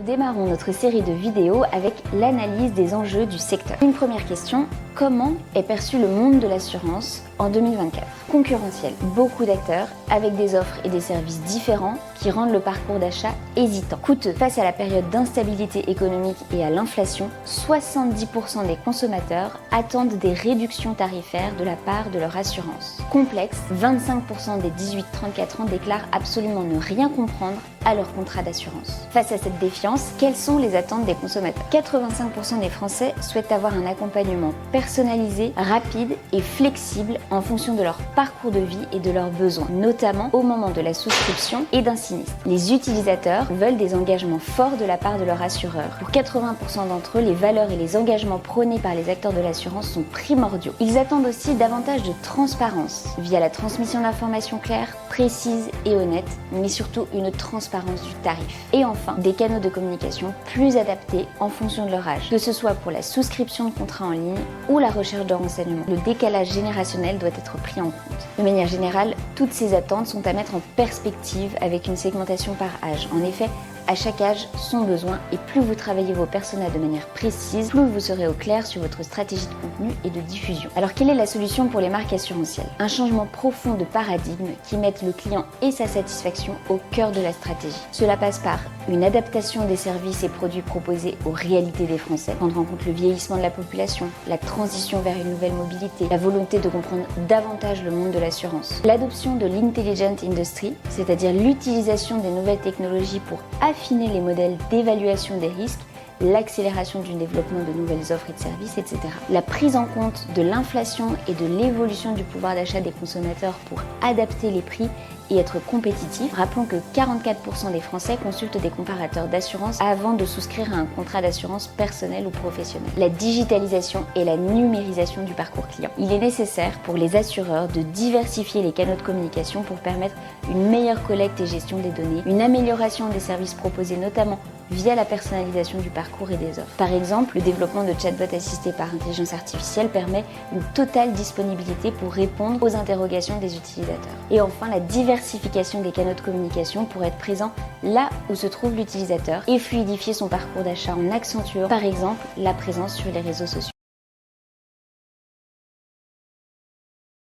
démarrons notre série de vidéos avec l'analyse des enjeux du secteur. Une première question, comment est perçu le monde de l'assurance en 2024 ? Concurrentiel, beaucoup d'acteurs avec des offres et des services différents qui rendent le parcours d'achat hésitant. Coûteux, face à la période d'instabilité économique et à l'inflation, 70% des consommateurs attendent des réductions tarifaires de la part de leur assurance. Complexe, 25% des 18-34 ans déclarent absolument ne rien comprendre à leur contrat d'assurance. Face à cette défiance, quelles sont les attentes des consommateurs ? 85% des Français souhaitent avoir un accompagnement personnalisé, rapide et flexible en fonction de leur parcours de vie et de leurs besoins, notamment au moment de la souscription et d'un sinistre. Les utilisateurs veulent des engagements forts de la part de leur assureur. Pour 80% d'entre eux, les valeurs et les engagements prônés par les acteurs de l'assurance sont primordiaux. Ils attendent aussi davantage de transparence via la transmission d'informations claires, précises et honnêtes, mais surtout une transparence du tarif. Et enfin, des canaux de communication plus adaptés en fonction de leur âge, que ce soit pour la souscription de contrats en ligne ou la recherche de renseignements. Le décalage générationnel doit être pris en compte. De manière générale, toutes ces attentes sont à mettre en perspective avec une segmentation par âge. En effet, à chaque âge, son besoin, et plus vous travaillez vos personas de manière précise, plus vous serez au clair sur votre stratégie de contenu et de diffusion. Alors quelle est la solution pour les marques assurantielles ? Un changement profond de paradigme qui mette le client et sa satisfaction au cœur de la stratégie. Cela passe par une adaptation des services et produits proposés aux réalités des Français, prendre en compte le vieillissement de la population, la transition vers une nouvelle mobilité, la volonté de comprendre davantage le monde de l'assurance, l'adoption de l'Intelligent Industry, c'est-à-dire l'utilisation des nouvelles technologies pour affiner les modèles d'évaluation des risques, l'accélération du développement de nouvelles offres et de services, etc. La prise en compte de l'inflation et de l'évolution du pouvoir d'achat des consommateurs pour adapter les prix et être compétitif. Rappelons que 44% des Français consultent des comparateurs d'assurance avant de souscrire à un contrat d'assurance personnel ou professionnel. La digitalisation et la numérisation du parcours client. Il est nécessaire pour les assureurs de diversifier les canaux de communication pour permettre une meilleure collecte et gestion des données, une amélioration des services proposés notamment via la personnalisation du parcours et des offres. Par exemple, le développement de chatbots assistés par intelligence artificielle permet une totale disponibilité pour répondre aux interrogations des utilisateurs. Et enfin, la diversification des canaux de communication pour être présent là où se trouve l'utilisateur et fluidifier son parcours d'achat en accentuant par exemple la présence sur les réseaux sociaux.